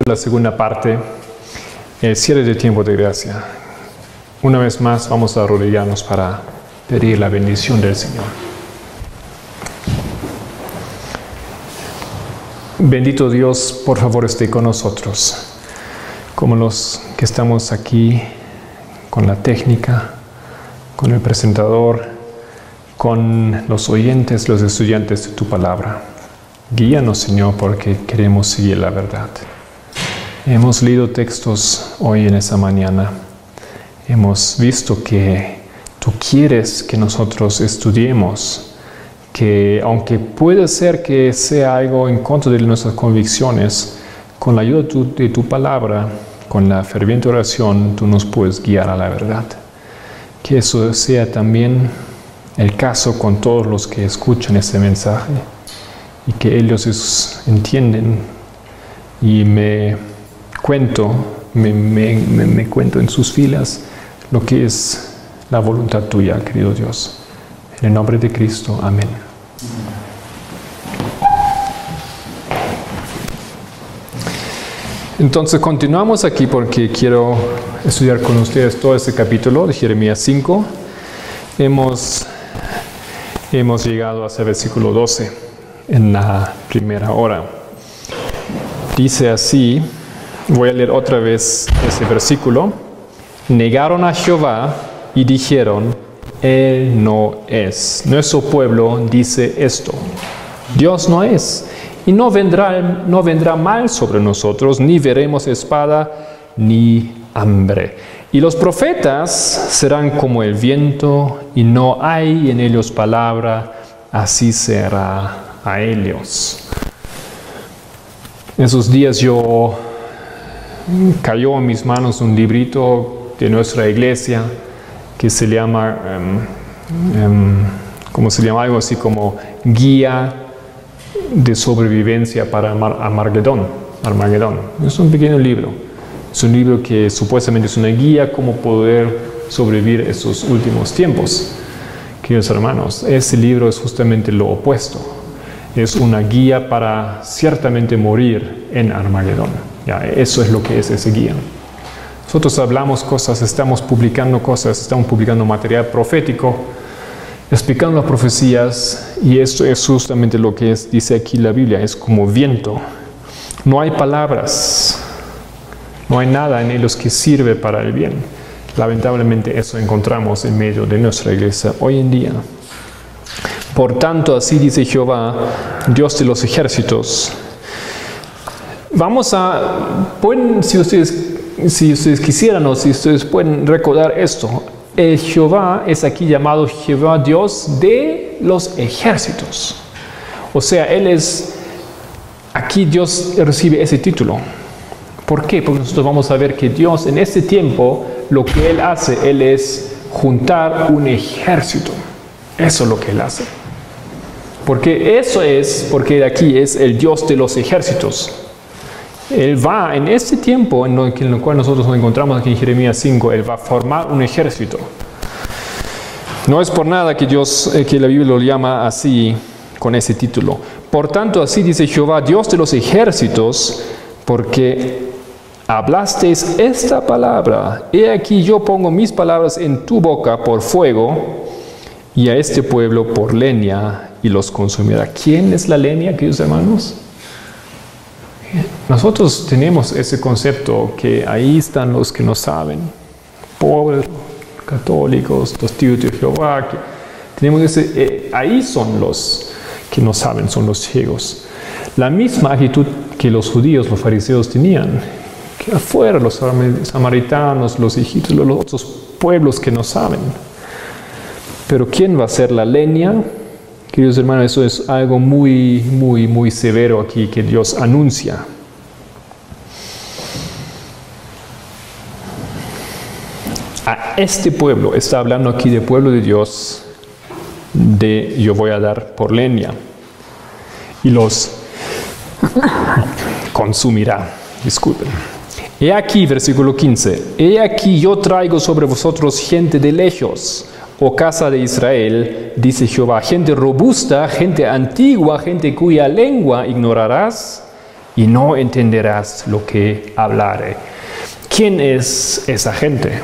la segunda parte, el cierre de tiempo de gracia. Una vez más vamos a arrodillarnos para pedir la bendición del Señor. Bendito Dios, por favor esté con nosotros, como los que estamos aquí con la técnica, con el presentador, con los oyentes, los estudiantes de tu palabra. Guíanos, Señor, porque queremos seguir la verdad. Hemos leído textos hoy en esa mañana. Hemos visto que tú quieres que nosotros estudiemos, que aunque puede ser que sea algo en contra de nuestras convicciones, con la ayuda de tu palabra, con la ferviente oración, tú nos puedes guiar a la verdad. Que eso sea también el caso con todos los que escuchan este mensaje y que ellos entienden y me cuento en sus filas lo que es la voluntad tuya, querido Dios. En el nombre de Cristo, amén. Entonces continuamos aquí porque quiero estudiar con ustedes todo este capítulo de Jeremías 5. Hemos llegado hasta el versículo 12 en la primera hora. Dice así, voy a leer otra vez ese versículo. Negaron a Jehová y dijeron, Él no es. Nuestro pueblo dice esto, Dios no es. Y no vendrá mal sobre nosotros, ni veremos espada ni hambre. Y los profetas serán como el viento, y no hay en ellos palabra, así será a ellos. En esos días cayó en mis manos un librito de nuestra iglesia que se llama, ¿cómo se llama? Algo así como Guía de Sobrevivencia para Armagedón. Es un pequeño libro. Es un libro que supuestamente es una guía cómo poder sobrevivir estos últimos tiempos. Queridos hermanos, ese libro es justamente lo opuesto. Es una guía para ciertamente morir en Armagedón. Ya, eso es lo que es ese guía. Nosotros hablamos cosas, estamos publicando material profético, explicando las profecías, y esto es justamente lo que dice aquí la Biblia, es como viento. No hay palabras, no hay nada en ellos que sirve para el bien. Lamentablemente eso encontramos en medio de nuestra iglesia hoy en día. Por tanto, así dice Jehová, Dios de los ejércitos. Si ustedes quisieran o si ustedes pueden recordar esto, el Jehová es aquí llamado Jehová Dios de los ejércitos. O sea, aquí Dios recibe ese título. ¿Por qué? Porque nosotros vamos a ver que Dios en este tiempo, lo que Él hace, Él es juntar un ejército. Eso es lo que Él hace. Porque aquí es el Dios de los ejércitos. Él va en este tiempo en el cual nosotros nos encontramos aquí en Jeremías 5, Él va a formar un ejército. No es por nada que la Biblia lo llama así, con ese título. Por tanto, así dice Jehová, Dios de los ejércitos, porque hablasteis esta palabra. He aquí yo pongo mis palabras en tu boca por fuego, y a este pueblo por leña, y los consumirá. ¿Quién es la leña, queridos hermanos? Nosotros tenemos ese concepto que ahí están los que no saben, pobres, católicos, los tíos de Jehová, ahí son los que no saben, son los ciegos. La misma actitud que los judíos, los fariseos tenían, que afuera los samaritanos, los egipcios, los otros pueblos que no saben. Pero ¿quién va a ser la leña? Queridos hermanos, eso es algo muy, muy, muy severo aquí que Dios anuncia. A este pueblo, está hablando aquí del pueblo de Dios, yo voy a dar por leña y los consumirá. Disculpen. He aquí, versículo 15, he aquí yo traigo sobre vosotros gente de lejos, oh casa de Israel, dice Jehová, gente robusta, gente antigua, gente cuya lengua ignorarás, y no entenderás lo que hablaré. ¿Quién es esa gente?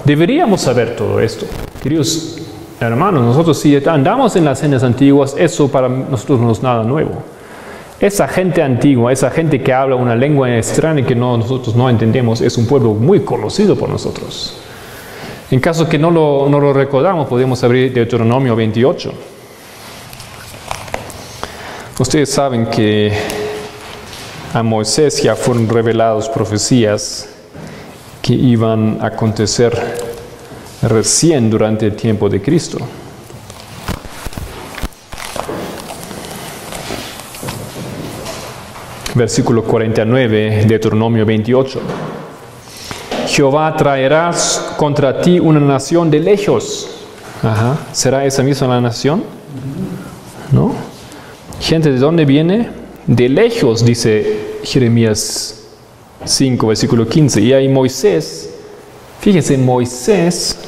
Deberíamos saber todo esto. Queridos hermanos, nosotros si andamos en las sendas antiguas, eso para nosotros no es nada nuevo. Esa gente antigua, esa gente que habla una lengua extraña que nosotros no entendemos, es un pueblo muy conocido por nosotros. En caso que no lo recordamos, podemos abrir Deuteronomio 28. Ustedes saben que a Moisés ya fueron reveladas profecías que iban a acontecer recién durante el tiempo de Cristo. Versículo 49, Deuteronomio 28. Jehová traerás contra ti una nación de lejos. Ajá. ¿Será esa misma la nación? ¿No? ¿Gente de dónde viene? De lejos, dice Jeremías 5, versículo 15. Y ahí Moisés, fíjense, Moisés,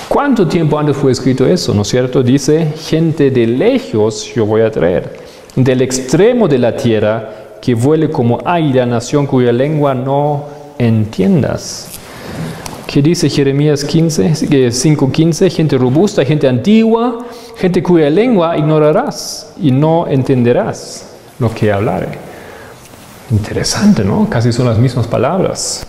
¿cuánto tiempo antes fue escrito eso? ¿No es cierto? Dice, gente de lejos yo voy a traer, del extremo de la tierra, que vuele como águila, nación cuya lengua no entiendas. ¿Qué dice Jeremías 5:15? Gente robusta, gente antigua, gente cuya lengua ignorarás y no entenderás lo que hablaré. Interesante, ¿no? Casi son las mismas palabras.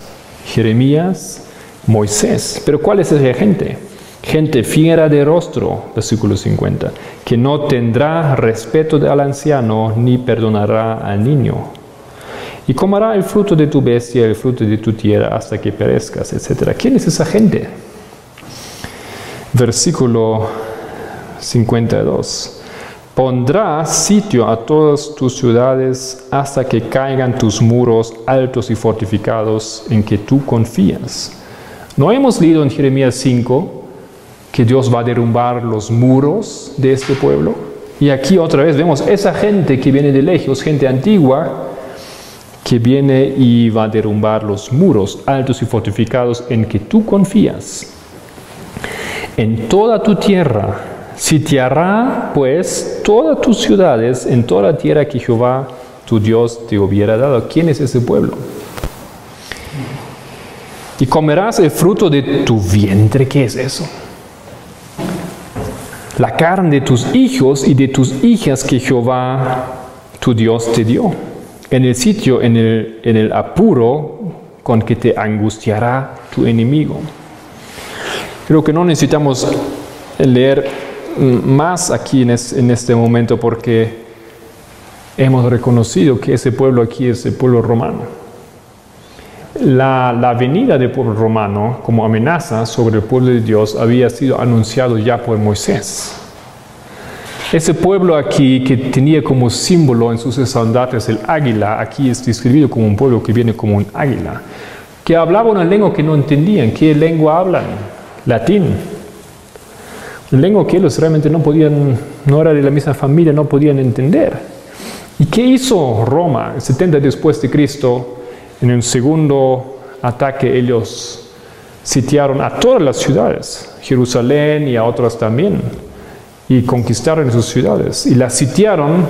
Jeremías, Moisés. Pero ¿cuál es esa gente? Gente fiera de rostro, versículo 50, que no tendrá respeto al anciano ni perdonará al niño. Y comerá el fruto de tu bestia, el fruto de tu tierra, hasta que perezcas, etc. ¿Quién es esa gente? Versículo 52. Pondrá sitio a todas tus ciudades hasta que caigan tus muros altos y fortificados en que tú confías. ¿No hemos leído en Jeremías 5 que Dios va a derrumbar los muros de este pueblo? Y aquí otra vez vemos esa gente que viene de lejos, gente antigua, que viene y va a derrumbar los muros altos y fortificados en que tú confías. En toda tu tierra sitiará pues todas tus ciudades, en toda la tierra que Jehová tu Dios te hubiera dado. ¿Quién es ese pueblo? Y comerás el fruto de tu vientre. ¿Qué es eso? La carne de tus hijos y de tus hijas que Jehová tu Dios te dio. En el sitio, en el apuro con que te angustiará tu enemigo. Creo que no necesitamos leer más aquí en este momento porque hemos reconocido que ese pueblo aquí es el pueblo romano. La venida del pueblo romano como amenaza sobre el pueblo de Dios había sido anunciado ya por Moisés. Ese pueblo aquí que tenía como símbolo en sus estandartes el águila, aquí es describido como un pueblo que viene como un águila, que hablaba una lengua que no entendían. ¿Qué lengua hablan? Latín. Una lengua que ellos realmente no era de la misma familia, no podían entender. ¿Y qué hizo Roma? 70 después de Cristo, en el segundo ataque ellos sitiaron a todas las ciudades, Jerusalén y a otras también, y conquistaron sus ciudades y las sitiaron.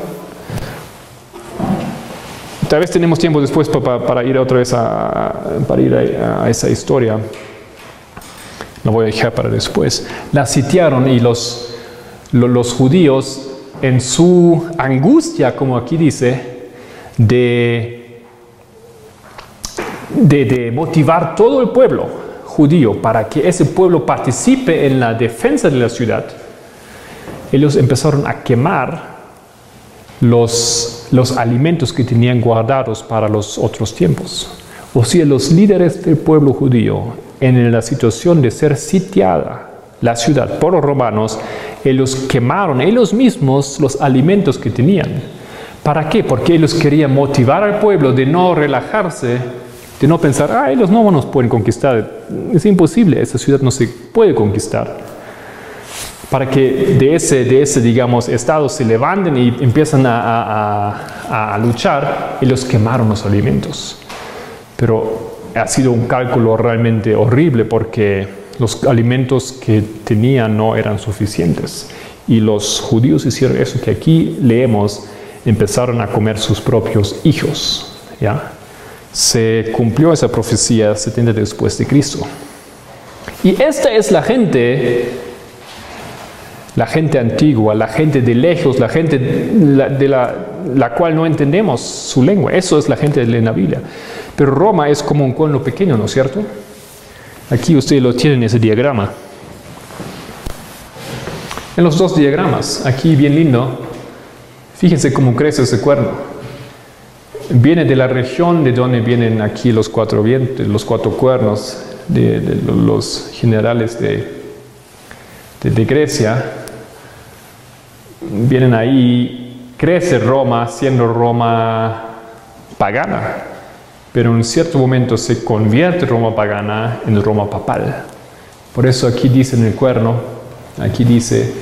Tal vez tenemos tiempo después para ir otra vez a esa historia. Lo voy a dejar para después. Las sitiaron y los judíos, en su angustia, como aquí dice, de motivar todo el pueblo judío para que ese pueblo participe en la defensa de la ciudad, ellos empezaron a quemar los alimentos que tenían guardados para los otros tiempos. O sea, los líderes del pueblo judío, en la situación de ser sitiada la ciudad por los romanos, ellos quemaron ellos mismos los alimentos que tenían. ¿Para qué? Porque ellos querían motivar al pueblo de no relajarse, de no pensar, ellos no nos pueden conquistar, es imposible, esa ciudad no se puede conquistar. Para que de ese digamos, estado se levanten y empiezan a luchar, ellos quemaron los alimentos. Pero ha sido un cálculo realmente horrible porque los alimentos que tenían no eran suficientes. Y los judíos hicieron eso que aquí leemos empezaron a comer sus propios hijos. ¿Ya? Se cumplió esa profecía 70 después de Cristo. Y esta es la gente antigua, la gente de lejos, la gente de la cual no entendemos su lengua. Eso es la gente de la Biblia. Pero Roma es como un pueblo pequeño, ¿no es cierto? Aquí ustedes lo tienen en ese diagrama. En los dos diagramas, aquí bien lindo, fíjense cómo crece ese cuerno. Viene de la región de donde vienen aquí los cuatro vientos, los cuatro cuernos de los generales de Grecia. Vienen ahí, crece Roma, siendo Roma pagana, pero en un cierto momento se convierte Roma pagana en Roma papal. Por eso aquí dice en el cuerno, aquí dice,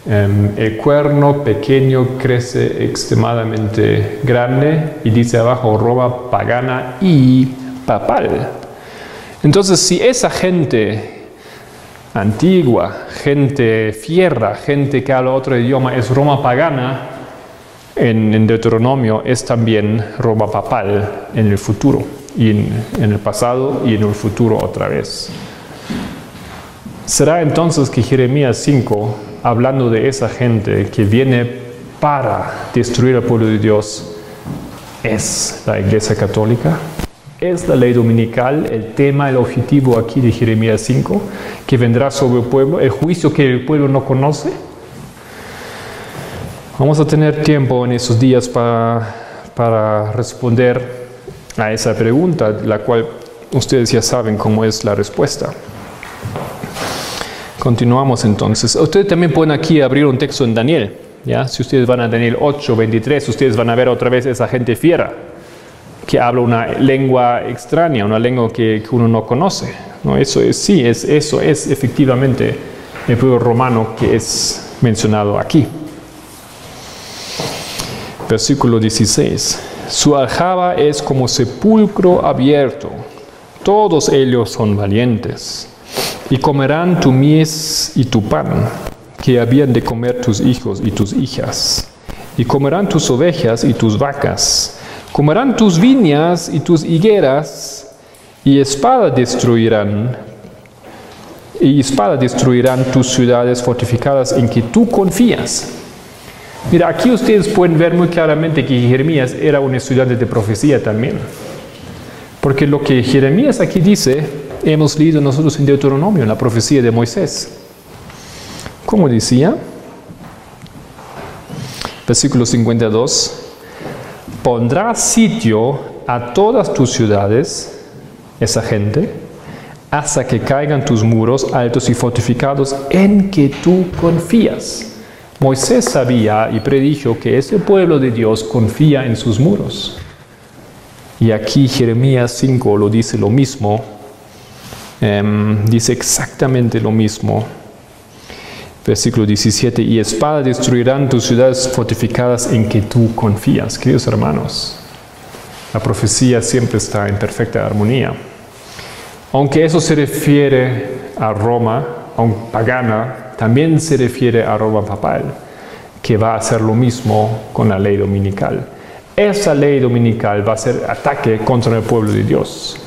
el cuerno pequeño crece extremadamente grande, y dice abajo Roma pagana y papal. Entonces, si esa gente antigua, gente fierra, gente que habla otro idioma, es Roma pagana en Deuteronomio, es también Roma papal en el futuro, y en el pasado y en el futuro otra vez. Será entonces que Jeremías 5, hablando de esa gente que viene para destruir al pueblo de Dios, es la Iglesia Católica. Es la ley dominical, el tema, el objetivo aquí de Jeremías 5, que vendrá sobre el pueblo, el juicio que el pueblo no conoce. Vamos a tener tiempo en esos días para responder a esa pregunta, la cual ustedes ya saben cómo es la respuesta. Continuamos entonces. Ustedes también pueden aquí abrir un texto en Daniel. ¿Ya? Si ustedes van a Daniel 8, 23, ustedes van a ver otra vez esa gente fiera que habla una lengua extraña, una lengua que uno no conoce, ¿no? Eso es efectivamente el pueblo romano que es mencionado aquí. Versículo 16. Su aljaba es como sepulcro abierto, todos ellos son valientes, y comerán tu mies y tu pan, que habían de comer tus hijos y tus hijas, y comerán tus ovejas y tus vacas, comerán tus viñas y tus higueras, y espada destruirán tus ciudades fortificadas en que tú confías. Mira, aquí ustedes pueden ver muy claramente que Jeremías era un estudiante de profecía también. Porque lo que Jeremías aquí dice, hemos leído nosotros en Deuteronomio, en la profecía de Moisés. ¿Cómo decía? Versículo 52. Pondrá sitio a todas tus ciudades, esa gente, hasta que caigan tus muros altos y fortificados en que tú confías. Moisés sabía y predijo que ese pueblo de Dios confía en sus muros. Y aquí Jeremías 5 lo dice lo mismo, dice exactamente lo mismo. Versículo 17, y espada destruirán tus ciudades fortificadas en que tú confías. Queridos hermanos, la profecía siempre está en perfecta armonía. Aunque eso se refiere a Roma, aunque pagana, también se refiere a Roma papal, que va a hacer lo mismo con la ley dominical. Esa ley dominical va a ser ataque contra el pueblo de Dios.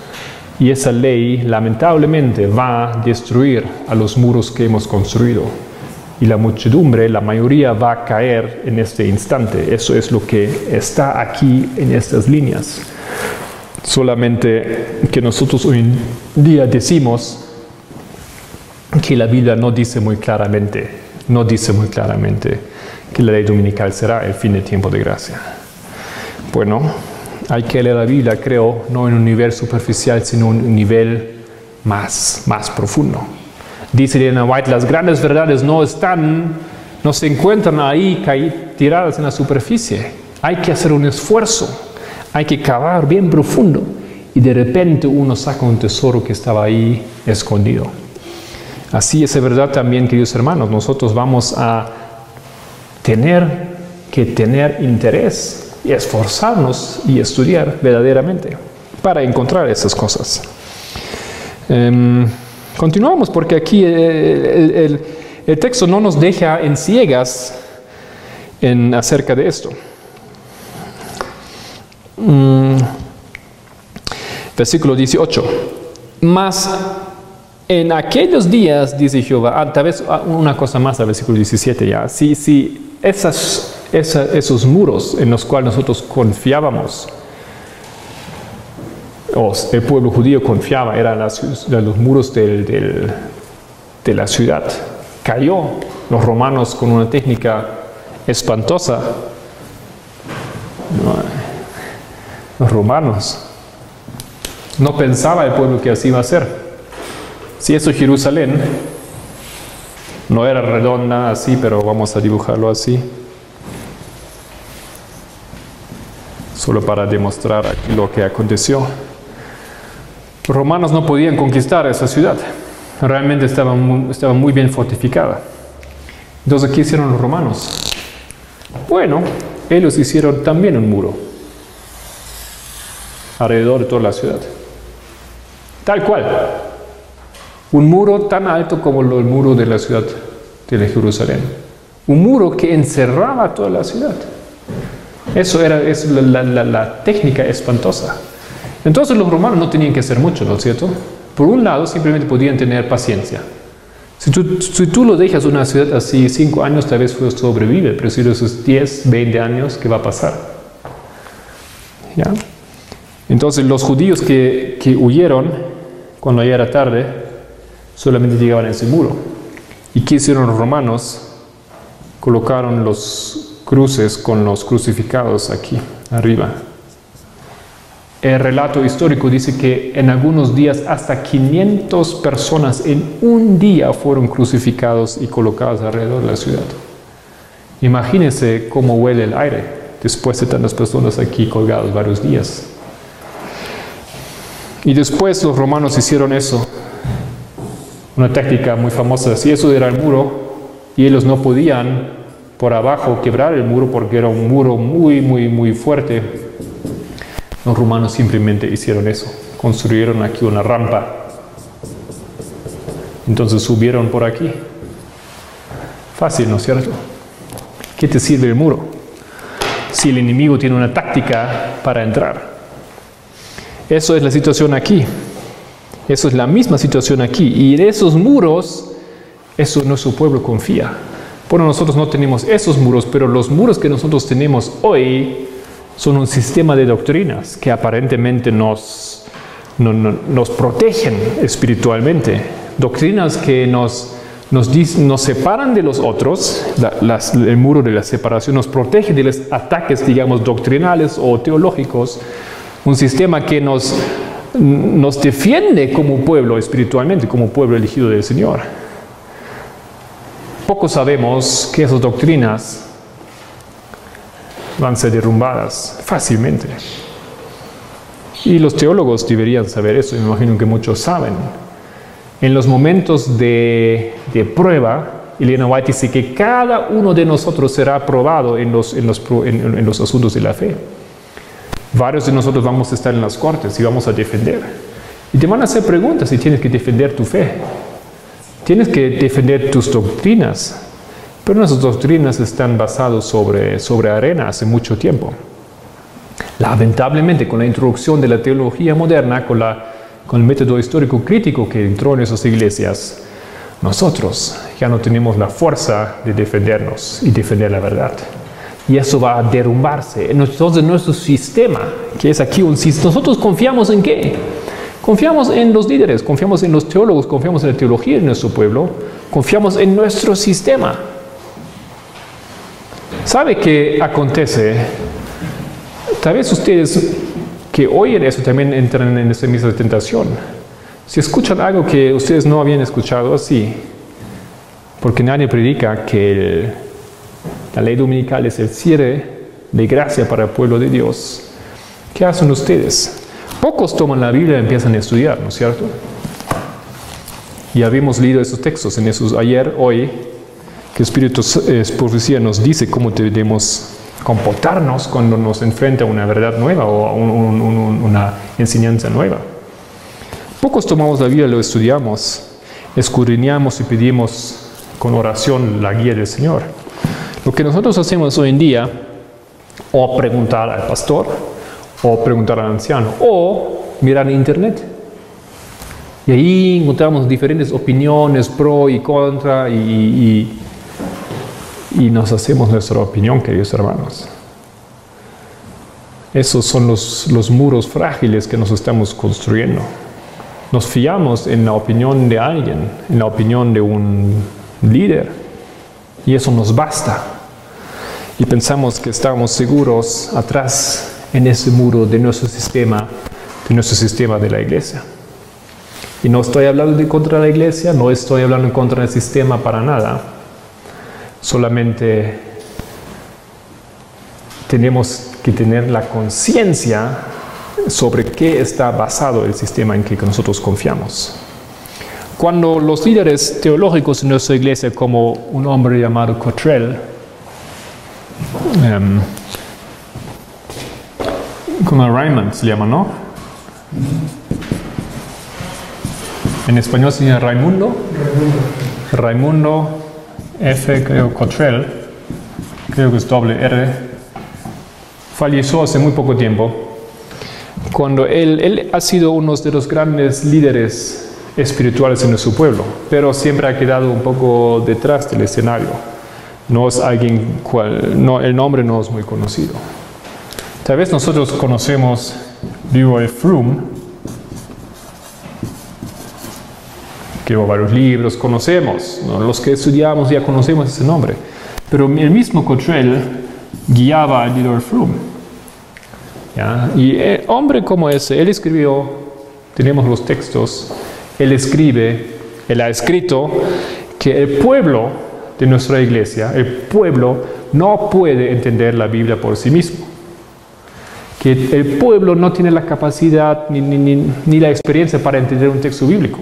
Y esa ley, lamentablemente, va a destruir a los muros que hemos construido. Y la muchedumbre, la mayoría, va a caer en este instante. Eso es lo que está aquí en estas líneas. Solamente que nosotros hoy en día decimos que la Biblia no dice muy claramente que la ley dominical será el fin del tiempo de gracia. Bueno, hay que leer la Biblia, creo, no en un nivel superficial, sino en un nivel más profundo. Dice Elena White, las grandes verdades no se encuentran ahí tiradas en la superficie. Hay que hacer un esfuerzo, hay que cavar bien profundo, y de repente uno saca un tesoro que estaba ahí escondido. Así es verdad también, queridos hermanos, nosotros vamos a tener que tener interés y esforzarnos y estudiar verdaderamente para encontrar esas cosas. Continuamos porque aquí el texto no nos deja en ciegas acerca de esto. Versículo 18. Mas en aquellos días, dice Jehová, tal vez una cosa más al versículo 17 ya, si esos muros en los cuales nosotros confiábamos, o el pueblo judío confiaba, eran los muros de la ciudad, cayó los romanos con una técnica espantosa. Los romanos no pensaba el pueblo que así iba a ser. Si eso es Jerusalén, no era redonda así, pero vamos a dibujarlo así, solo para demostrar aquí lo que aconteció. Los romanos no podían conquistar esa ciudad, realmente estaba muy bien fortificada. Entonces, ¿qué hicieron los romanos? Bueno, ellos hicieron también un muro alrededor de toda la ciudad, tal cual, un muro tan alto como el muro de la ciudad de Jerusalén, un muro que encerraba toda la ciudad. Eso es la técnica espantosa. Entonces los romanos no tenían que hacer mucho, ¿no es cierto? Por un lado, simplemente podían tener paciencia. Si tú lo dejas una ciudad así 5 años, tal vez sobrevive, pero si esos 10, 20 años, ¿qué va a pasar? ¿Ya? Entonces los judíos que huyeron cuando ya era tarde, solamente llegaban a ese muro. ¿Y qué hicieron los romanos? Colocaron los cruces con los crucificados aquí, arriba. El relato histórico dice que en algunos días hasta 500 personas en un día fueron crucificados y colocados alrededor de la ciudad. Imagínense cómo huele el aire después de tantas personas aquí colgadas varios días. Y después los romanos hicieron eso, una táctica muy famosa. Si eso era el muro y ellos no podían por abajo quebrar el muro porque era un muro muy fuerte, los romanos simplemente hicieron eso, construyeron aquí una rampa, entonces subieron por aquí. Fácil, ¿no es cierto? ¿Qué te sirve el muro si el enemigo tiene una táctica para entrar? Eso es la situación aquí. Eso es la misma situación aquí. Y en esos muros, eso nuestro pueblo confía. Bueno, nosotros no tenemos esos muros, pero los muros que nosotros tenemos hoy son un sistema de doctrinas que aparentemente nos protegen espiritualmente. Doctrinas que nos separan de los otros. El muro de la separación nos protege de los ataques, digamos, doctrinales o teológicos. Un sistema que nos defiende como pueblo espiritualmente, como pueblo elegido del Señor. Poco sabemos que esas doctrinas van a ser derrumbadas fácilmente. Y los teólogos deberían saber eso, y me imagino que muchos saben. En los momentos de prueba, Elena White dice que cada uno de nosotros será probado en los asuntos de la fe. Varios de nosotros vamos a estar en las cortes y vamos a defender. Y te van a hacer preguntas y tienes que defender tu fe. Tienes que defender tus doctrinas. Pero nuestras doctrinas están basadas sobre arena hace mucho tiempo. Lamentablemente, con la introducción de la teología moderna, con el método histórico crítico que entró en esas iglesias, nosotros ya no tenemos la fuerza de defendernos y defender la verdad. Y eso va a derrumbarse. Entonces nuestro sistema, que es aquí un sistema, ¿nosotros confiamos en qué? Confiamos en los líderes, confiamos en los teólogos, confiamos en la teología de nuestro pueblo, confiamos en nuestro sistema. ¿Sabe qué acontece? Tal vez ustedes que oyen eso también entran en esa misma tentación. Si escuchan algo que ustedes no habían escuchado así, porque nadie predica que la ley dominical es el cierre de gracia para el pueblo de Dios, ¿qué hacen ustedes? Pocos toman la Biblia y empiezan a estudiar, ¿no es cierto? Y habíamos leído esos textos en esos ayer, hoy, que el Espíritu Profecía nos dice cómo debemos comportarnos cuando nos enfrenta a una verdad nueva o a una enseñanza nueva. Pocos tomamos la Biblia, lo estudiamos, escudriñamos y pedimos con oración la guía del Señor. Lo que nosotros hacemos hoy en día, o preguntar al pastor, o preguntar al anciano, o mirar en internet. Y ahí encontramos diferentes opiniones, pro y contra, y nos hacemos nuestra opinión, queridos hermanos. Esos son los muros frágiles que nos estamos construyendo. Nos fiamos en la opinión de alguien, en la opinión de un líder, y eso nos basta. Y pensamos que estamos seguros atrás en ese muro de nuestro sistema de la iglesia. Y no estoy hablando de contra la iglesia, no estoy hablando en contra del sistema para nada. Solamente tenemos que tener la conciencia sobre qué está basado el sistema en que nosotros confiamos. Cuando los líderes teológicos en nuestra iglesia, como un hombre llamado Cottrell, como Raymond se llama, ¿no? En español se llama Raimundo F. creo Cottrell, creo que es doble R, falleció hace muy poco tiempo. Cuando él ha sido uno de los grandes líderes espirituales en nuestro pueblo, pero siempre ha quedado un poco detrás del escenario. No es alguien el nombre no es muy conocido. Tal vez nosotros conocemos Leroy Froome, que varios libros conocemos, ¿no? Los que estudiamos ya conocemos ese nombre, pero el mismo Cottrell guiaba a Leroy Froome. ¿Ya? Y hombre como ese, él escribió, tenemos los textos, él ha escrito que el pueblo de nuestra iglesia, el pueblo no puede entender la Biblia por sí mismo. Que el pueblo no tiene la capacidad ni la experiencia para entender un texto bíblico.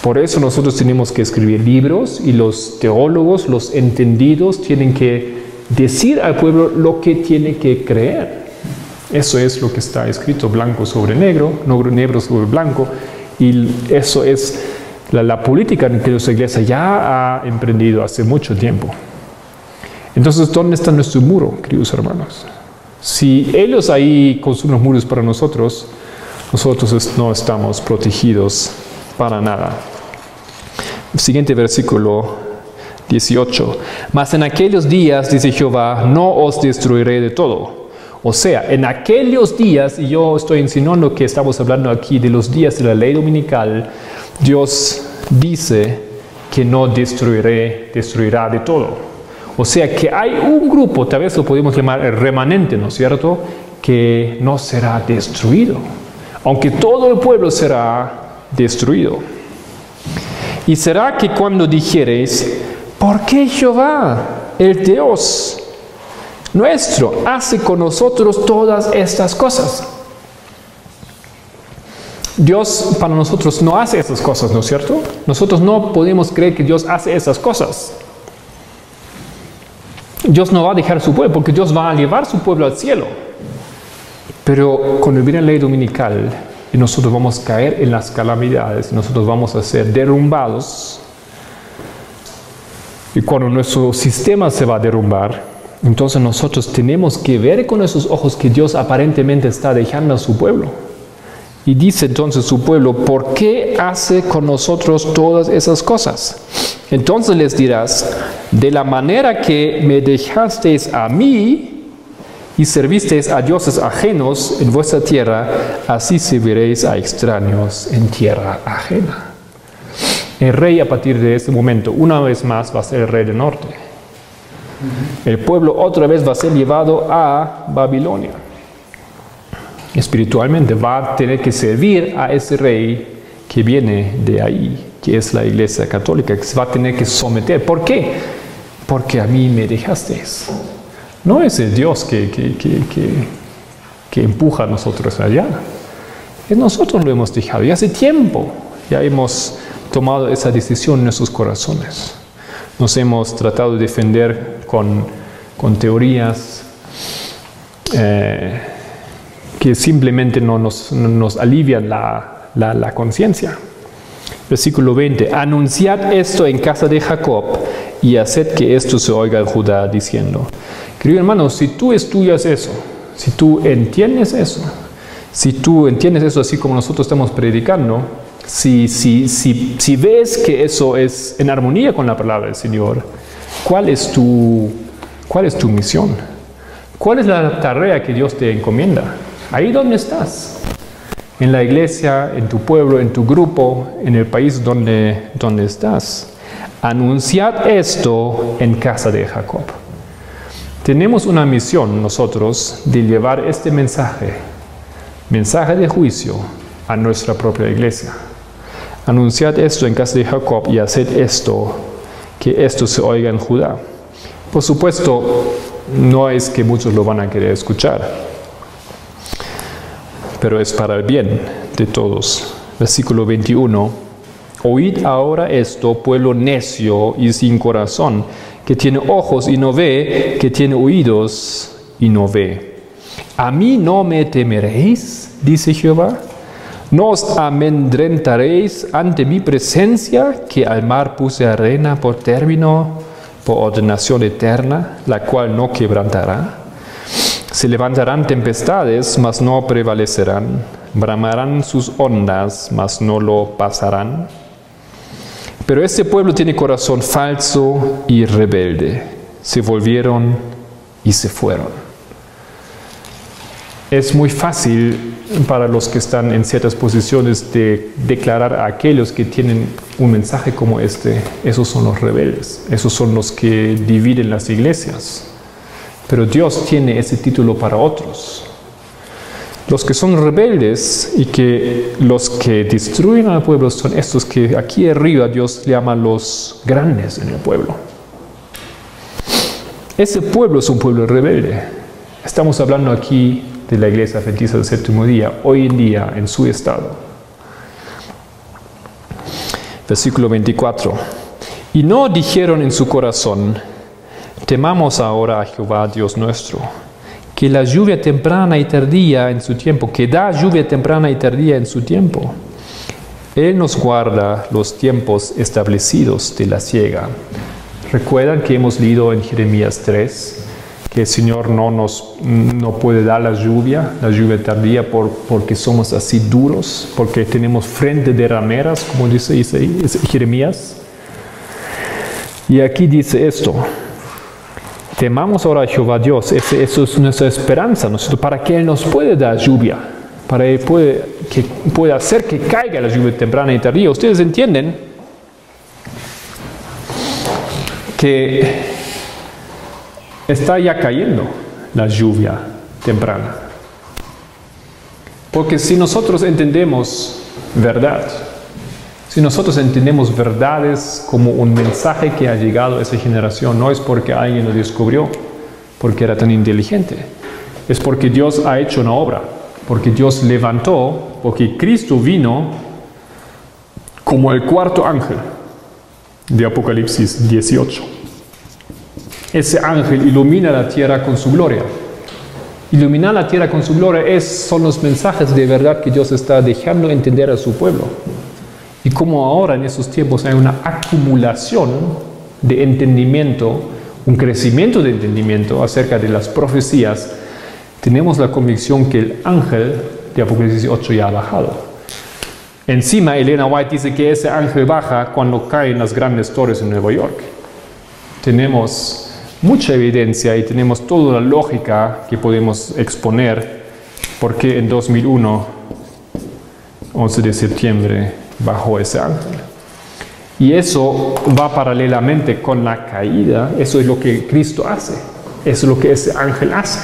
Por eso nosotros tenemos que escribir libros y los teólogos, los entendidos, tienen que decir al pueblo lo que tiene que creer. Eso es lo que está escrito blanco sobre negro, negro sobre blanco, y eso es la política que nuestra iglesia ya ha emprendido hace mucho tiempo. Entonces, ¿dónde está nuestro muro, queridos hermanos? Si ellos ahí construyen los muros para nosotros, nosotros no estamos protegidos para nada. Siguiente versículo 18. Mas en aquellos días, dice Jehová, no os destruiré de todo. O sea, en aquellos días, y yo estoy insinuando que estamos hablando aquí de los días de la ley dominical, Dios dice que no destruirá de todo. O sea que hay un grupo, tal vez lo podemos llamar el remanente, ¿no es cierto?, que no será destruido, aunque todo el pueblo será destruido. Y será que cuando dijereis, ¿por qué Jehová, el Dios nuestro, hace con nosotros todas estas cosas? Dios para nosotros no hace esas cosas, ¿no es cierto? Nosotros no podemos creer que Dios hace esas cosas. Dios no va a dejar su pueblo, porque Dios va a llevar su pueblo al cielo. Pero cuando viene la ley dominical, y nosotros vamos a caer en las calamidades, y nosotros vamos a ser derrumbados, y cuando nuestro sistema se va a derrumbar, entonces nosotros tenemos que ver con esos ojos que Dios aparentemente está dejando a su pueblo. Y dice entonces su pueblo, ¿por qué hace con nosotros todas esas cosas? Entonces les dirás, de la manera que me dejasteis a mí y servisteis a dioses ajenos en vuestra tierra, así serviréis a extraños en tierra ajena. El rey a partir de este momento, una vez más, va a ser el rey del norte. El pueblo otra vez va a ser llevado a Babilonia. Espiritualmente va a tener que servir a ese rey que viene de ahí, que es la iglesia católica, que se va a tener que someter. ¿Por qué? Porque a mí me dejasteis. No es el Dios que empuja a nosotros allá. Es nosotros lo hemos dejado. Y hace tiempo ya hemos tomado esa decisión en nuestros corazones. Nos hemos tratado de defender con teorías que simplemente no nos alivian la conciencia. Versículo 20. Anunciad esto en casa de Jacob y haced que esto se oiga en Judá, diciendo. Querido hermano, si tú estudias eso, si tú entiendes eso, así como nosotros estamos predicando, si ves que eso es en armonía con la palabra del Señor, ¿cuál es tu misión? ¿Cuál es la tarea que Dios te encomienda? Ahí donde estás, en la iglesia, en tu pueblo, en tu grupo, en el país donde estás. Anunciad esto en casa de Jacob. Tenemos una misión nosotros de llevar este mensaje de juicio a nuestra propia iglesia. Anunciad esto en casa de Jacob y haced esto, que esto se oiga en Judá. Por supuesto, no es que muchos lo van a querer escuchar, pero es para el bien de todos. Versículo 21. Oíd ahora esto, pueblo necio y sin corazón, que tiene ojos y no ve, que tiene oídos y no ve. ¿A mí no me temeréis? Dice Jehová. ¿No os amedrentaréis ante mi presencia, que al mar puse arena por término, por ordenación eterna, la cual no quebrantará? Se levantarán tempestades, mas no prevalecerán. Bramarán sus ondas, mas no lo pasarán. Pero este pueblo tiene corazón falso y rebelde. Se volvieron y se fueron. Es muy fácil para los que están en ciertas posiciones de declarar a aquellos que tienen un mensaje como este: esos son los rebeldes, esos son los que dividen las iglesias. Pero Dios tiene ese título para otros. Los que son rebeldes y que los que destruyen al pueblo son estos que aquí arriba Dios llama los grandes en el pueblo. Ese pueblo es un pueblo rebelde. Estamos hablando aquí de la iglesia adventista del séptimo día, hoy en día en su estado. Versículo 24. Y no dijeron en su corazón: temamos ahora a Jehová Dios nuestro, que la lluvia temprana y tardía en su tiempo, que da lluvia temprana y tardía en su tiempo. Él nos guarda los tiempos establecidos de la siega. ¿Recuerdan que hemos leído en Jeremías 3? Que el Señor no puede dar la lluvia tardía porque somos así duros, porque tenemos frente de rameras, como dice Jeremías. Y aquí dice esto: temamos ahora a Jehová Dios. Eso es nuestra esperanza, ¿no? Para que Él nos pueda dar lluvia, para que pueda hacer que caiga la lluvia temprana y tardía. Ustedes entienden que está ya cayendo la lluvia temprana. Porque si nosotros entendemos verdad, si nosotros entendemos verdades como un mensaje que ha llegado a esa generación, no es porque alguien lo descubrió, porque era tan inteligente. Es porque Dios ha hecho una obra, porque Dios levantó, porque Cristo vino como el cuarto ángel de Apocalipsis 18. Ese ángel ilumina la tierra con su gloria. Iluminar la tierra con su gloria son los mensajes de verdad que Dios está dejando entender a su pueblo. Y como ahora en esos tiempos hay una acumulación de entendimiento, un crecimiento de entendimiento acerca de las profecías, tenemos la convicción que el ángel de Apocalipsis 8 ya ha bajado. Encima, Elena White dice que ese ángel baja cuando caen las grandes torres en Nueva York. Tenemos mucha evidencia y tenemos toda la lógica que podemos exponer porque en 2001, 11 de septiembre, bajó ese ángel. Y eso va paralelamente con la caída. Eso es lo que Cristo hace. Eso es lo que ese ángel hace,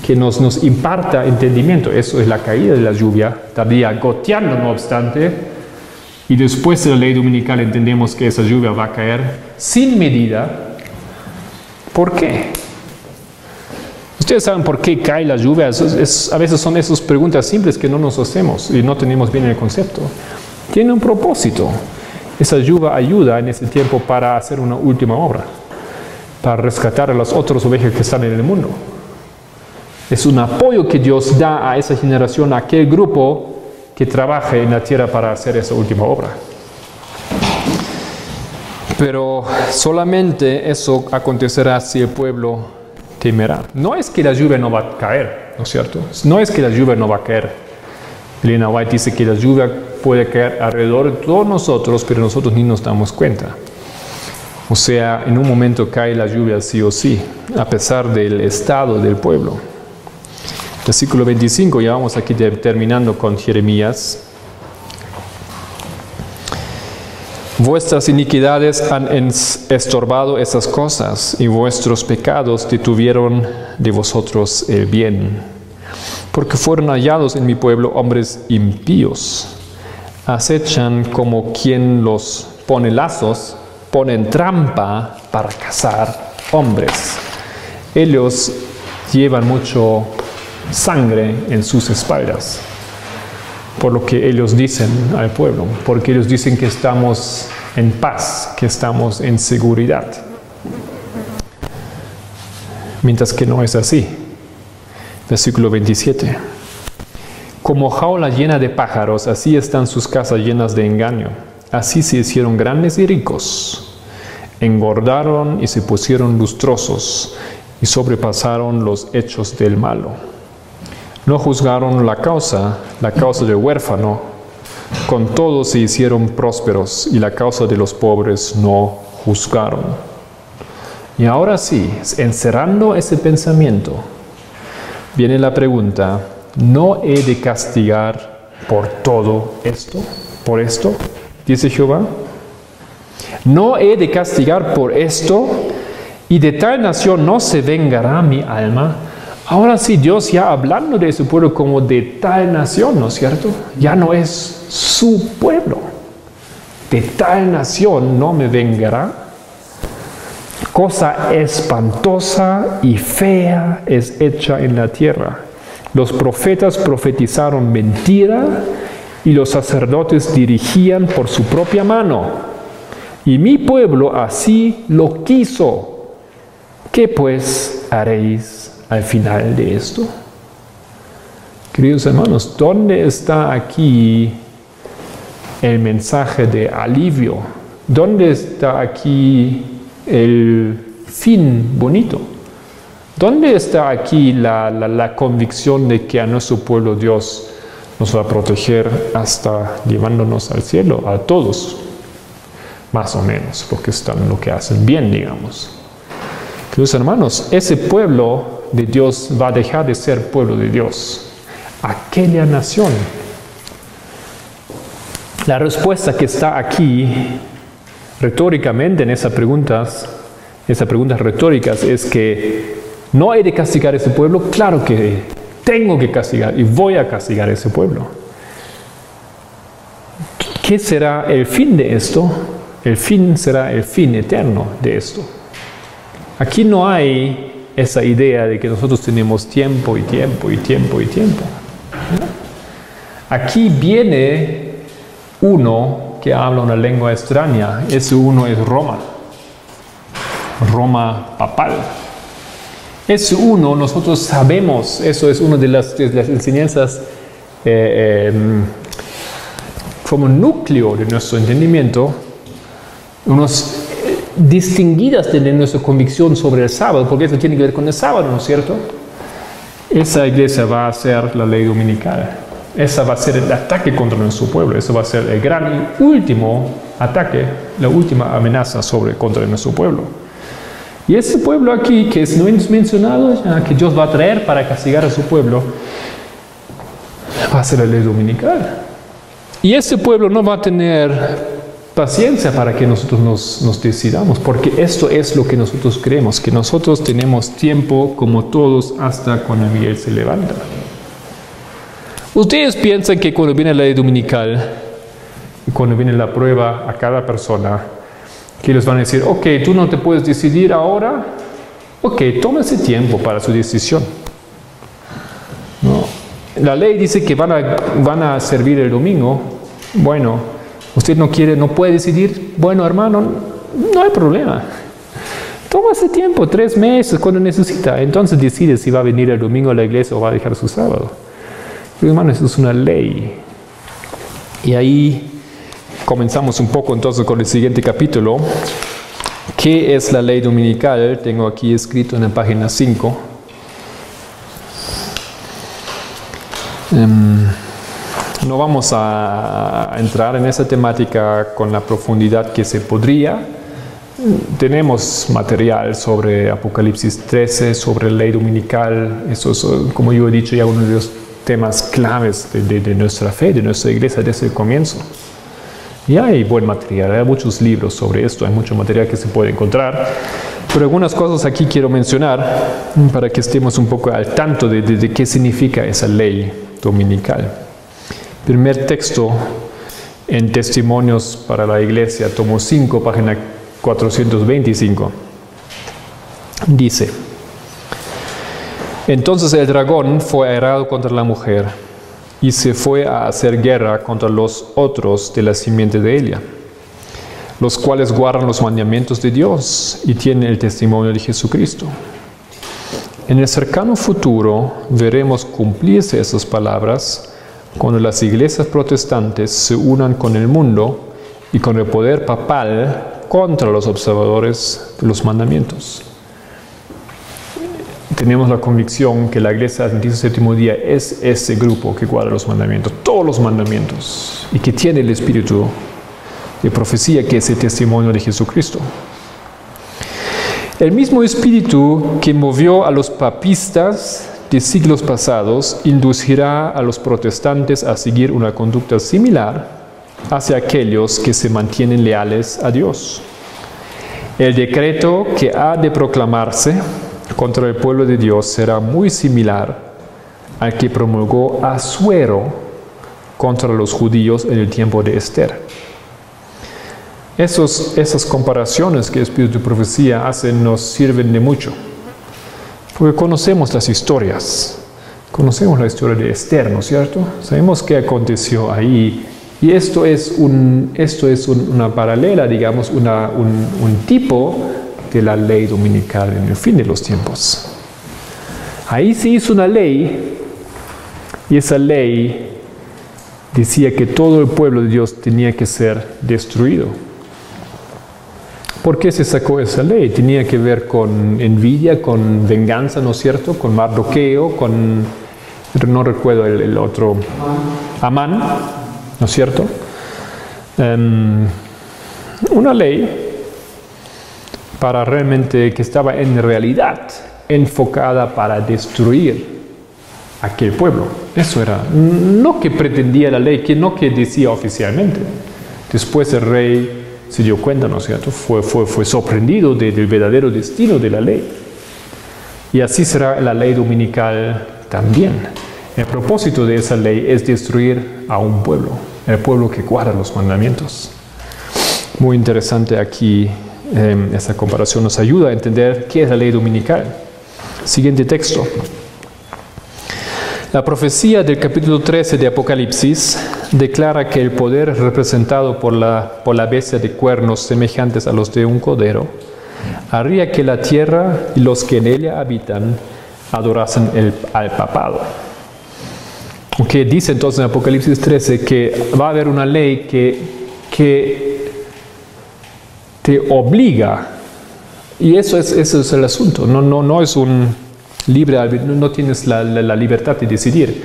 que nos imparta entendimiento. Eso es la caída de la lluvia tardía, goteando no obstante. Y después de la ley dominical entendemos que esa lluvia va a caer sin medida. ¿Por qué? Ustedes saben por qué cae la lluvia. A veces son esas preguntas simples que no nos hacemos y no tenemos bien el concepto. Tiene un propósito. Esa lluvia ayuda en ese tiempo para hacer una última obra, para rescatar a las otras ovejas que están en el mundo. Es un apoyo que Dios da a esa generación, a aquel grupo que trabaje en la tierra para hacer esa última obra. Pero solamente eso acontecerá si el pueblo temerá. No es que la lluvia no va a caer. ¿no es cierto? No es que la lluvia no va a caer. Elena White dice que la lluvia puede caer alrededor de todos nosotros, pero nosotros ni nos damos cuenta. O sea, en un momento cae la lluvia sí o sí, a pesar del estado del pueblo. Versículo 25, ya vamos aquí terminando con Jeremías. Vuestras iniquidades han estorbado esas cosas, y vuestros pecados detuvieron de vosotros el bien. Porque fueron hallados en mi pueblo hombres impíos. Acechan como quien los pone lazos, ponen trampa para cazar hombres. Ellos llevan mucho sangre en sus espaldas, por lo que ellos dicen al pueblo, porque ellos dicen que estamos en paz, que estamos en seguridad, mientras que no es así. Versículo 27. Como jaula llena de pájaros, así están sus casas llenas de engaño. Así se hicieron grandes y ricos, engordaron y se pusieron lustrosos, y sobrepasaron los hechos del malo. No juzgaron la causa del huérfano, con todo se hicieron prósperos, y la causa de los pobres no juzgaron. Y ahora sí, encerrando ese pensamiento, viene la pregunta: ¿no he de castigar por todo esto? ¿Por esto? Dice Jehová. ¿No he de castigar por esto? ¿Y de tal nación no se vengará mi alma? Ahora sí, Dios ya hablando de su pueblo como de tal nación, ¿no es cierto? Ya no es su pueblo. De tal nación no me vengará. Cosa espantosa y fea es hecha en la tierra. Los profetas profetizaron mentira, y los sacerdotes dirigían por su propia mano. Y mi pueblo así lo quiso. ¿Qué pues haréis al final de esto? Queridos hermanos, ¿dónde está aquí el mensaje de alivio? ¿Dónde está aquí el fin bonito? ¿Dónde está aquí la convicción de que a nuestro pueblo Dios nos va a proteger hasta llevándonos al cielo? A todos, más o menos, porque están lo que hacen bien, digamos. Queridos hermanos, ese pueblo de Dios va a dejar de ser pueblo de Dios. Aquella nación. La respuesta que está aquí retóricamente en esas preguntas retóricas es que no he de castigar a ese pueblo. Claro que tengo que castigar y voy a castigar a ese pueblo. ¿Qué será el fin de esto? El fin será el fin eterno de esto. Aquí no hay esa idea de que nosotros tenemos tiempo y tiempo y tiempo y tiempo. Aquí viene uno que habla una lengua extraña. Ese uno es Roma. Roma papal. Ese uno, nosotros sabemos, eso es una de las enseñanzas como núcleo de nuestro entendimiento, unos distinguidas de nuestra convicción sobre el sábado, porque eso tiene que ver con el sábado, ¿no es cierto? Esa iglesia va a ser la ley dominical. Esa va a ser el ataque contra nuestro pueblo. Eso va a ser el gran y último ataque, la última amenaza contra nuestro pueblo. Y ese pueblo aquí, que no es mencionado, que Dios va a traer para castigar a su pueblo, va a ser la ley dominical. Y ese pueblo no va a tener paciencia para que nosotros nos decidamos, porque esto es lo que nosotros creemos, que nosotros tenemos tiempo como todos hasta cuando Miguel se levanta. Ustedes piensan que cuando viene la ley dominical, y cuando viene la prueba a cada persona, que les van a decir: ok, tú no te puedes decidir ahora, ok, tómese tiempo para su decisión. No. La ley dice que van a servir el domingo. Bueno, usted no puede decidir. Bueno, hermano, no hay problema. Tómase tiempo, 3 meses cuando necesita. Entonces decide si va a venir el domingo a la iglesia o va a dejar su sábado. Pero hermano, eso es una ley. Y ahí comenzamos un poco entonces con el siguiente capítulo. ¿Qué es la ley dominical? Tengo aquí escrito en la página 5. No vamos a entrar en esa temática con la profundidad que se podría. Tenemos material sobre Apocalipsis 13, sobre la ley dominical. Eso es, como yo he dicho, ya uno de los temas claves de nuestra fe, de nuestra iglesia desde el comienzo. Y hay buen material, hay muchos libros sobre esto, hay mucho material que se puede encontrar. Pero algunas cosas aquí quiero mencionar para que estemos un poco al tanto de qué significa esa ley dominical. Primer texto en Testimonios para la Iglesia, tomo 5, página 425. Dice: entonces el dragón fue airado contra la mujer y se fue a hacer guerra contra los otros de la simiente de ella, los cuales guardan los mandamientos de Dios y tienen el testimonio de Jesucristo. En el cercano futuro veremos cumplirse esas palabras cuando las iglesias protestantes se unan con el mundo y con el poder papal contra los observadores de los mandamientos. Tenemos la convicción que la Iglesia Adventista del Séptimo Día es ese grupo que guarda los mandamientos, todos los mandamientos, y que tiene el espíritu de profecía que es el testimonio de Jesucristo. El mismo espíritu que movió a los papistas de siglos pasados inducirá a los protestantes a seguir una conducta similar hacia aquellos que se mantienen leales a Dios. El decreto que ha de proclamarse contra el pueblo de Dios será muy similar al que promulgó Asuero contra los judíos en el tiempo de Esther. Esas comparaciones que el Espíritu de Profecía hace nos sirven de mucho, porque conocemos las historias, conocemos la historia de Esther, ¿no es cierto? Sabemos qué aconteció ahí, y esto es una paralela, digamos, un tipo de la ley dominical en el fin de los tiempos. Ahí se hizo una ley, y esa ley decía que todo el pueblo de Dios tenía que ser destruido. ¿Por qué se sacó esa ley? Tenía que ver con envidia, con venganza, ¿no es cierto? Con Mardoqueo, no recuerdo el otro, Amán, ¿no es cierto? Una ley para realmente que estaba en realidad enfocada para destruir aquel pueblo. Eso era, no que pretendía la ley, no que decía oficialmente. Después el rey se dio cuenta, ¿no es cierto? Fue sorprendido del verdadero destino de la ley. Y así será la ley dominical también. El propósito de esa ley es destruir a un pueblo, el pueblo que guarda los mandamientos. Muy interesante aquí, esta comparación nos ayuda a entender qué es la ley dominical. Siguiente texto. La profecía del capítulo 13 de Apocalipsis declara que el poder representado por la bestia de cuernos semejantes a los de un cordero haría que la tierra y los que en ella habitan adorasen al papado. Que dice entonces en Apocalipsis 13 que va a haber una ley que te obliga, y eso es el asunto, no es un libre, no tienes la libertad de decidir,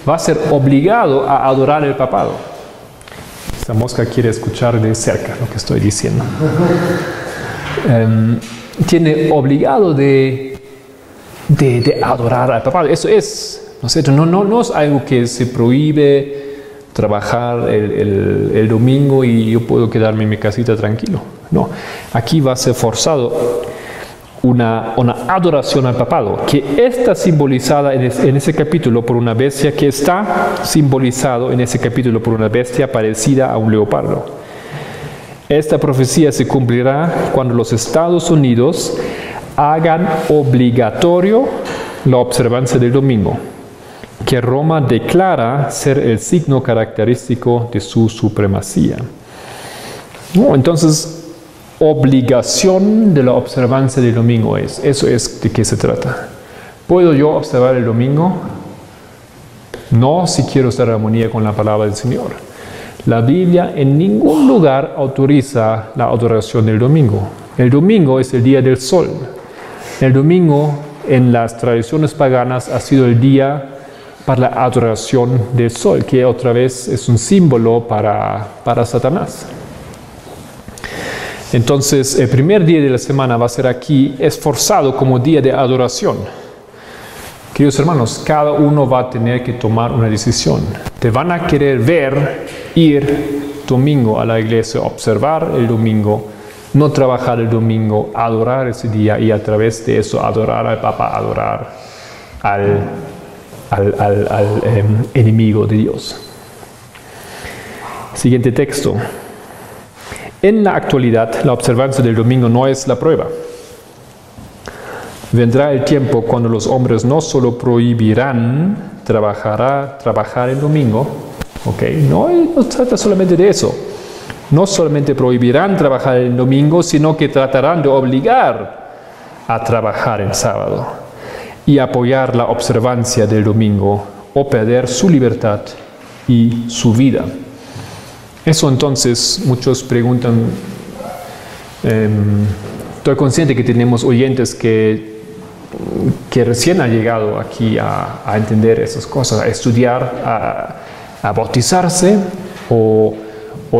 va a ser obligado a adorar el papado. Esta mosca quiere escuchar de cerca lo que estoy diciendo. Tiene obligado de adorar al papado. Eso es, ¿no es cierto? No es algo que se prohíbe trabajar el domingo y yo puedo quedarme en mi casita tranquilo. No, aquí va a ser forzado una adoración al papado, que está simbolizada en ese capítulo por una bestia, que está simbolizado en ese capítulo por una bestia parecida a un leopardo. Esta profecía se cumplirá cuando los Estados Unidos hagan obligatorio la observancia del domingo, que Roma declara ser el signo característico de su supremacía. Entonces, obligación de la observancia del domingo eso es de qué se trata. ¿Puedo yo observar el domingo? No, si quiero estar en armonía con la palabra del Señor. La Biblia en ningún lugar autoriza la adoración del domingo. El domingo es el día del sol. El domingo en las tradiciones paganas ha sido el día para la adoración del sol, que otra vez es un símbolo para Satanás. Entonces, el primer día de la semana va a ser aquí esforzado como día de adoración. Queridos hermanos, cada uno va a tener que tomar una decisión. Te van a querer ver ir domingo a la iglesia, observar el domingo, no trabajar el domingo, adorar ese día y a través de eso adorar al Papa, adorar al enemigo de Dios. Siguiente texto. En la actualidad, la observancia del domingo no es la prueba. Vendrá el tiempo cuando los hombres no solo prohibirán trabajar el domingo, ¿okay? No trata solamente de eso. No solamente prohibirán trabajar el domingo, sino que tratarán de obligar a trabajar el sábado y apoyar la observancia del domingo o perder su libertad y su vida. Eso entonces, muchos preguntan, estoy consciente que tenemos oyentes que recién han llegado aquí a entender esas cosas, a estudiar, a bautizarse o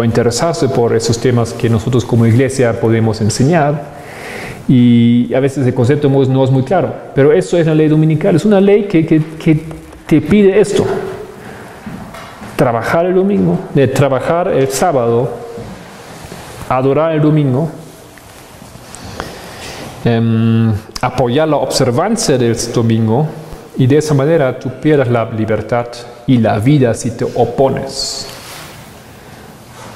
interesarse por esos temas que nosotros como iglesia podemos enseñar. Y a veces el concepto no es muy claro, pero eso es la ley dominical, es una ley que te pide esto. Trabajar el domingo, de trabajar el sábado, adorar el domingo, apoyar la observancia del domingo y de esa manera tú pierdes la libertad y la vida si te opones.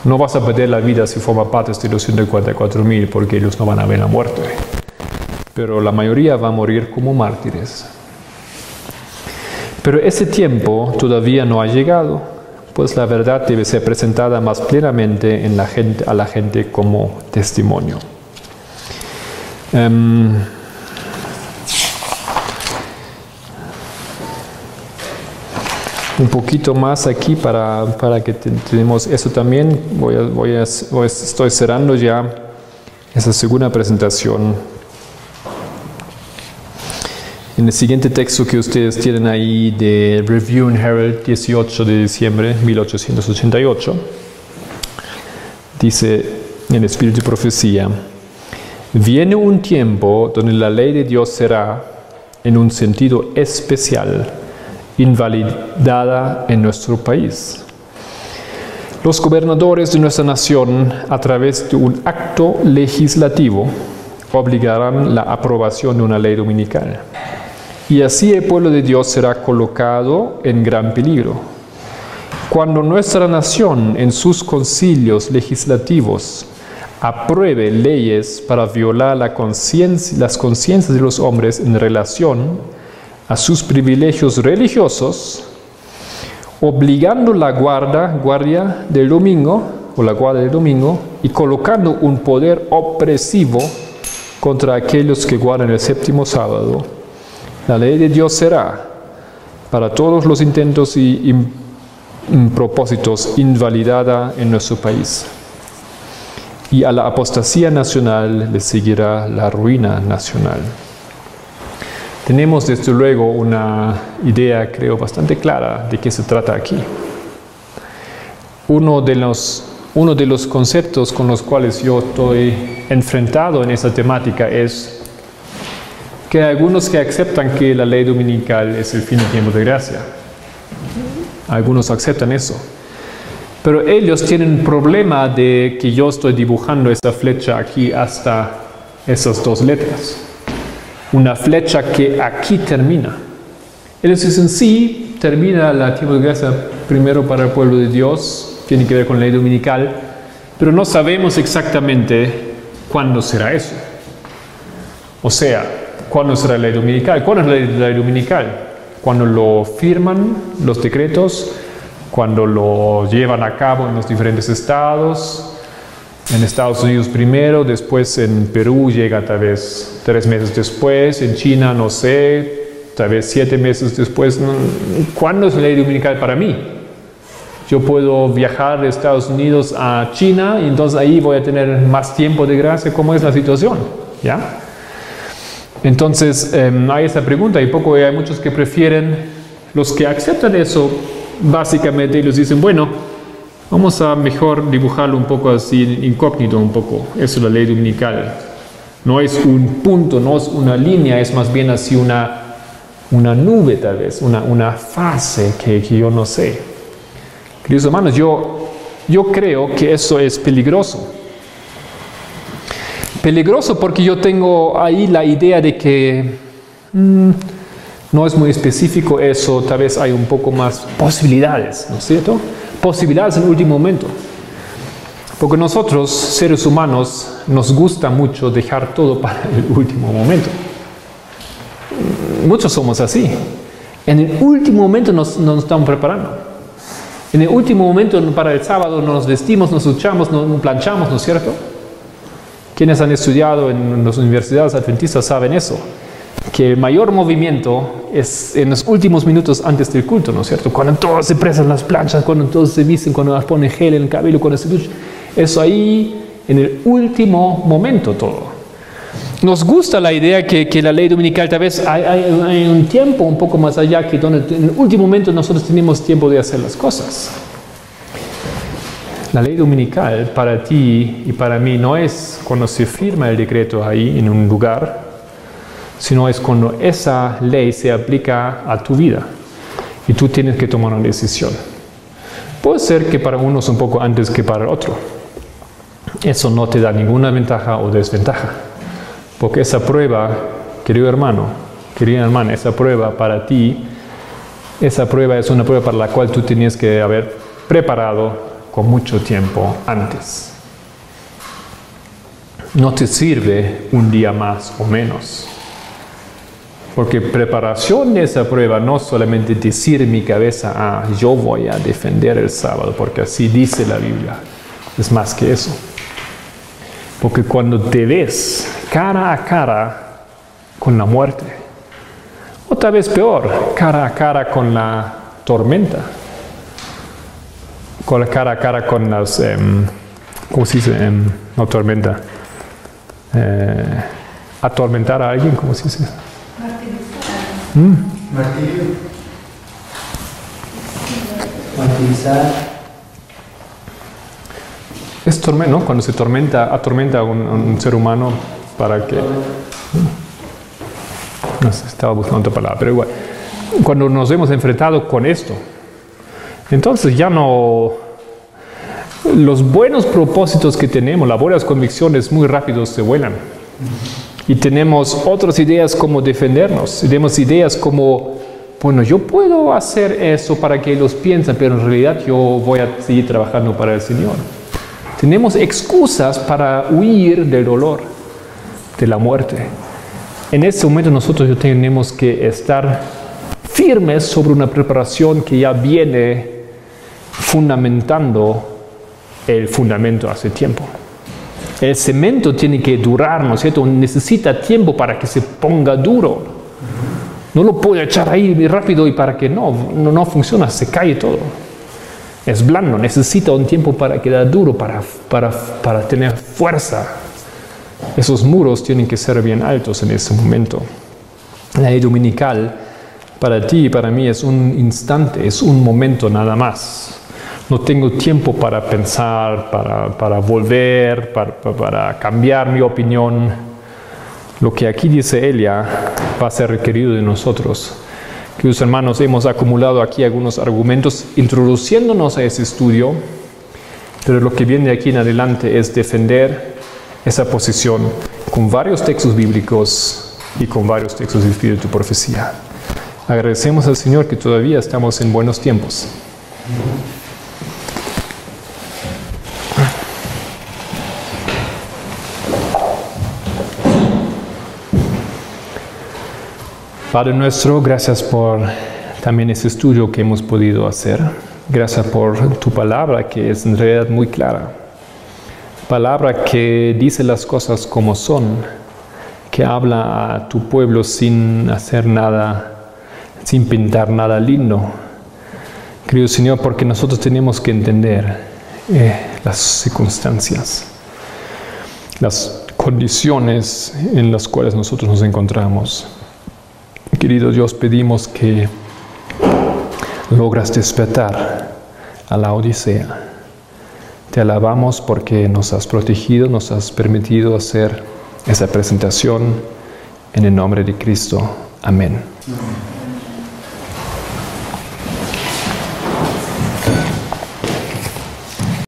No vas a perder la vida si forma parte de los 144,000 porque ellos no van a ver la muerte. Pero la mayoría va a morir como mártires. Pero ese tiempo todavía no ha llegado, pues la verdad debe ser presentada más plenamente a la gente como testimonio. Un poquito más aquí para que tenemos eso también. Estoy cerrando ya esa segunda presentación. En el siguiente texto que ustedes tienen ahí de Review and Herald, 18 de diciembre de 1888, dice en espíritu de profecía: viene un tiempo donde la ley de Dios será, en un sentido especial, invalidada en nuestro país. Los gobernadores de nuestra nación, a través de un acto legislativo, obligarán la aprobación de una ley dominical. Y así el pueblo de Dios será colocado en gran peligro. Cuando nuestra nación en sus concilios legislativos apruebe leyes para violar las conciencias de los hombres en relación a sus privilegios religiosos, obligando la guardia del domingo y colocando un poder opresivo contra aquellos que guardan el séptimo sábado, la ley de Dios será, para todos los intentos y propósitos, invalidada en nuestro país. Y a la apostasía nacional le seguirá la ruina nacional. Tenemos desde luego una idea, creo, bastante clara de qué se trata aquí. Uno de los conceptos con los cuales yo estoy enfrentado en esa temática es que hay algunos que aceptan que la ley dominical es el fin del tiempo de gracia. Algunos aceptan eso. Pero ellos tienen un problema de que yo estoy dibujando esa flecha aquí hasta esas dos letras. Una flecha que aquí termina. Ellos dicen, sí, termina el tiempo de gracia primero para el pueblo de Dios, tiene que ver con la ley dominical, pero no sabemos exactamente cuándo será eso. O sea, ¿cuándo será la ley dominical? ¿Cuándo es la ley dominical? Cuando lo firman los decretos, cuando lo llevan a cabo en los diferentes estados. En Estados Unidos primero, después en Perú llega tal vez 3 meses después, en China no sé, tal vez 7 meses después. ¿Cuándo es la ley dominical para mí? Yo puedo viajar de Estados Unidos a China y entonces ahí voy a tener más tiempo de gracia. ¿Cómo es la situación? ¿Ya? Entonces hay esa pregunta y hay muchos que prefieren Los que aceptan eso, básicamente ellos dicen, bueno, vamos a mejor dibujarlo un poco así, incógnito un poco. Eso es la ley dominical. No es un punto, no es una línea, es más bien así una nube tal vez, una fase que yo no sé. Queridos hermanos, yo creo que eso es peligroso. Peligroso porque yo tengo ahí la idea de que no es muy específico eso, tal vez hay un poco más posibilidades, ¿no es cierto? Posibilidades en el último momento. Porque nosotros, seres humanos, nos gusta mucho dejar todo para el último momento. Muchos somos así. En el último momento nos estamos preparando. En el último momento para el sábado nos vestimos, nos duchamos, nos planchamos, ¿no es cierto? Quienes han estudiado en las universidades adventistas saben eso, que el mayor movimiento es en los últimos minutos antes del culto, ¿no es cierto? Cuando todos se presan las planchas, cuando todos se visten, cuando ponen gel en el cabello, cuando se duchan. Eso ahí en el último momento todo. Nos gusta la idea que la ley dominical tal vez hay un tiempo un poco más allá que donde en el último momento nosotros tenemos tiempo de hacer las cosas. La ley dominical para ti y para mí no es cuando se firma el decreto ahí en un lugar, sino es cuando esa ley se aplica a tu vida y tú tienes que tomar una decisión. Puede ser que para uno es un poco antes que para el otro. Eso no te da ninguna ventaja o desventaja, porque esa prueba, querido hermano, querida hermana, esa prueba para ti, esa prueba es una prueba para la cual tú tenías que haber preparado con mucho tiempo antes. No te sirve un día más o menos. Porque preparación de esa prueba no solamente te sirve mi cabeza yo voy a defender el sábado, porque así dice la Biblia. Es más que eso. Porque cuando te ves cara a cara con la muerte, o tal vez peor, cara a cara con la tormenta, con la cara a cara con las, ¿cómo se dice? No tormenta. Atormentar a alguien, ¿cómo se dice? Martirio. Martirizar. Es tormenta, ¿no? Cuando se atormenta a un ser humano para que... No sé, estaba buscando otra palabra, pero igual. Cuando nos hemos enfrentado con esto, entonces ya no... Los buenos propósitos que tenemos, las buenas convicciones muy rápido se vuelan. Y tenemos otras ideas como defendernos. Tenemos ideas como, bueno, yo puedo hacer eso para que ellos piensen, pero en realidad yo voy a seguir trabajando para el Señor. Tenemos excusas para huir del dolor, de la muerte. En este momento nosotros tenemos que estar firmes sobre una preparación que ya viene fundamentando el fundamento hace tiempo. El cemento tiene que durar, ¿no es cierto? Necesita tiempo para que se ponga duro. No lo puedo echar ahí rápido y para que no funciona, se cae todo. Es blando, necesita un tiempo para quedar duro, para tener fuerza. Esos muros tienen que ser bien altos en ese momento. La ley dominical para ti y para mí es un instante, es un momento nada más. No tengo tiempo para pensar, para volver, para cambiar mi opinión. Lo que aquí dice Elia va a ser requerido de nosotros. Queridos hermanos, hemos acumulado aquí algunos argumentos introduciéndonos a ese estudio, pero lo que viene de aquí en adelante es defender esa posición con varios textos bíblicos y con varios textos de espíritu y profecía. Agradecemos al Señor que todavía estamos en buenos tiempos. Padre nuestro, gracias por también ese estudio que hemos podido hacer. Gracias por tu palabra que es en realidad muy clara. Palabra que dice las cosas como son, que habla a tu pueblo sin hacer nada, sin pintar nada lindo. Querido Señor, porque nosotros tenemos que entender las circunstancias, las condiciones en las cuales nosotros nos encontramos. Querido Dios, pedimos que logras despertar a la Odisea. Te alabamos porque nos has protegido, nos has permitido hacer esa presentación en el nombre de Cristo. Amén.